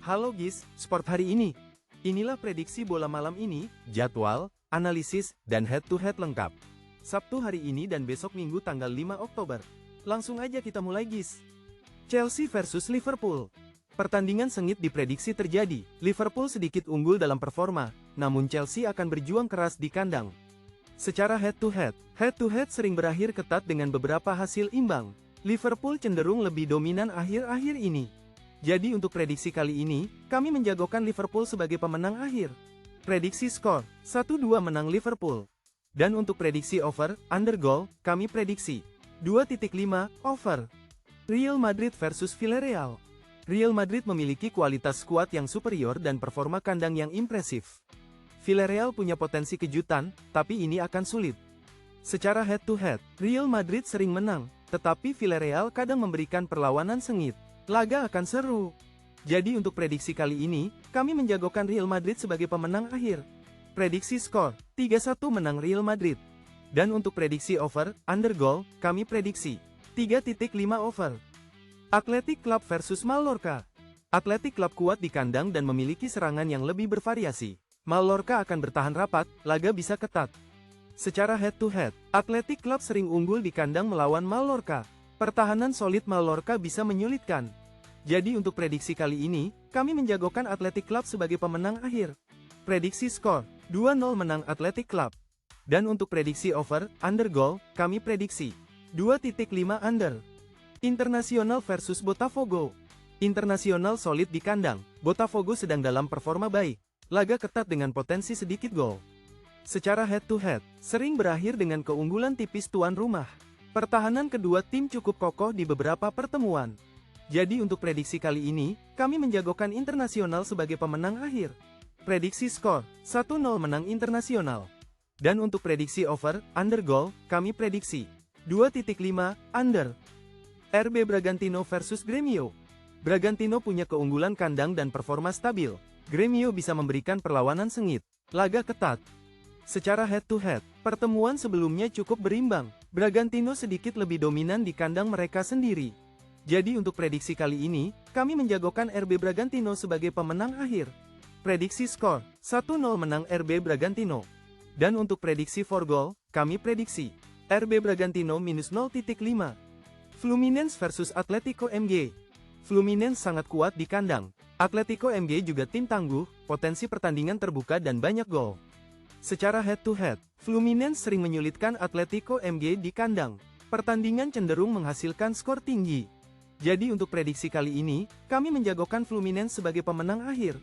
Halo guys, sport hari ini. Inilah prediksi bola malam ini, jadwal, analisis, dan head-to-head lengkap. Sabtu hari ini dan besok Minggu tanggal 5 Oktober. Langsung aja kita mulai guys. Chelsea versus Liverpool. Pertandingan sengit diprediksi terjadi. Liverpool sedikit unggul dalam performa, namun Chelsea akan berjuang keras di kandang. Secara head-to-head sering berakhir ketat dengan beberapa hasil imbang. Liverpool cenderung lebih dominan akhir-akhir ini. Jadi untuk prediksi kali ini, kami menjagokan Liverpool sebagai pemenang akhir. Prediksi skor, 1-2 menang Liverpool. Dan untuk prediksi over, under goal, kami prediksi 2.5 over. Real Madrid versus Villarreal. Real Madrid memiliki kualitas skuad yang superior dan performa kandang yang impresif. Villarreal punya potensi kejutan, tapi ini akan sulit. Secara head-to-head, Real Madrid sering menang, tetapi Villarreal kadang memberikan perlawanan sengit. Laga akan seru. Jadi untuk prediksi kali ini, kami menjagokan Real Madrid sebagai pemenang akhir. Prediksi skor, 3-1 menang Real Madrid. Dan untuk prediksi over, under goal, kami prediksi 3.5 over. Athletic Club versus Mallorca. Athletic Club kuat di kandang dan memiliki serangan yang lebih bervariasi. Mallorca akan bertahan rapat, laga bisa ketat. Secara head-to-head, Athletic Club sering unggul di kandang melawan Mallorca. Pertahanan solid Mallorca bisa menyulitkan. Jadi untuk prediksi kali ini, kami menjagokan Athletic Club sebagai pemenang akhir. Prediksi skor, 2-0 menang Athletic Club. Dan untuk prediksi over, under goal, kami prediksi 2.5 under. Internacional versus Botafogo. Internacional solid di kandang, Botafogo sedang dalam performa baik. Laga ketat dengan potensi sedikit gol. Secara head-to-head, sering berakhir dengan keunggulan tipis tuan rumah. Pertahanan kedua tim cukup kokoh di beberapa pertemuan. Jadi untuk prediksi kali ini, kami menjagokan Internacional sebagai pemenang akhir. Prediksi skor, 1-0 menang Internacional. Dan untuk prediksi over, under goal, kami prediksi 2.5 under. RB Bragantino versus Gremio. Bragantino punya keunggulan kandang dan performa stabil. Gremio bisa memberikan perlawanan sengit. Laga ketat. Secara head-to-head, pertemuan sebelumnya cukup berimbang. Bragantino sedikit lebih dominan di kandang mereka sendiri. Jadi untuk prediksi kali ini, kami menjagokan RB Bragantino sebagai pemenang akhir. Prediksi skor, 1-0 menang RB Bragantino. Dan untuk prediksi for goal, kami prediksi RB Bragantino minus 0.5. Fluminense versus Atletico MG. Fluminense sangat kuat di kandang. Atletico MG juga tim tangguh, potensi pertandingan terbuka dan banyak gol. Secara head-to-head, Fluminense sering menyulitkan Atletico MG di kandang. Pertandingan cenderung menghasilkan skor tinggi. Jadi untuk prediksi kali ini, kami menjagokan Fluminense sebagai pemenang akhir.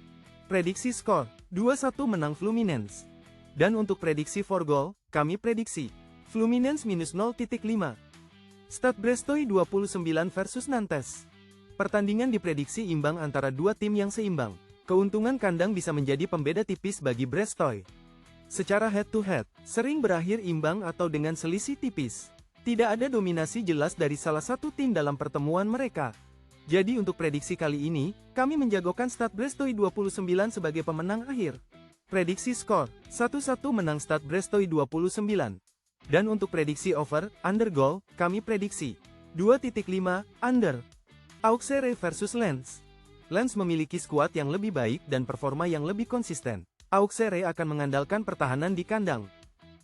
Prediksi skor, 2-1 menang Fluminense. Dan untuk prediksi for goal, kami prediksi Fluminense minus 0.5. Stade Brestoy 29 versus Nantes. Pertandingan diprediksi imbang antara dua tim yang seimbang. Keuntungan kandang bisa menjadi pembeda tipis bagi Brestoy. Secara head-to-head, sering berakhir imbang atau dengan selisih tipis. Tidak ada dominasi jelas dari salah satu tim dalam pertemuan mereka. Jadi untuk prediksi kali ini, kami menjagokan Stade Brestoy 29 sebagai pemenang akhir. Prediksi skor, 1-1 menang Stade Brestoy 29. Dan untuk prediksi over, under goal, kami prediksi 2.5 under. Auxerre versus Lens. Lens memiliki skuad yang lebih baik dan performa yang lebih konsisten. Auxerre akan mengandalkan pertahanan di kandang.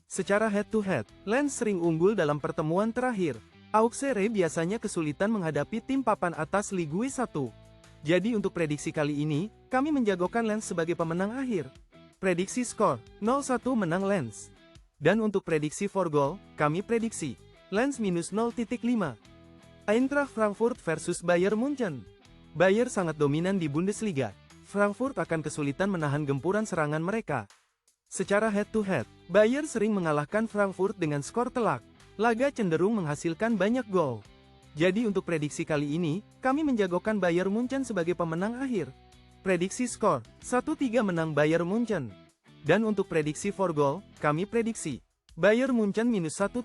Secara head-to-head, Lens sering unggul dalam pertemuan terakhir. Auxerre biasanya kesulitan menghadapi tim papan atas Ligue 1. Jadi untuk prediksi kali ini, kami menjagokan Lens sebagai pemenang akhir. Prediksi skor, 0-1 menang Lens. Dan untuk prediksi for goal, kami prediksi Lens minus 0.5. Eintracht Frankfurt versus Bayern Munchen. Bayern sangat dominan di Bundesliga. Frankfurt akan kesulitan menahan gempuran serangan mereka. Secara head-to-head, Bayern sering mengalahkan Frankfurt dengan skor telak. Laga cenderung menghasilkan banyak gol. Jadi untuk prediksi kali ini, kami menjagokan Bayern Munchen sebagai pemenang akhir. Prediksi skor, 1-3 menang Bayern Munchen. Dan untuk prediksi for goal, kami prediksi Bayern Munchen minus 1.5.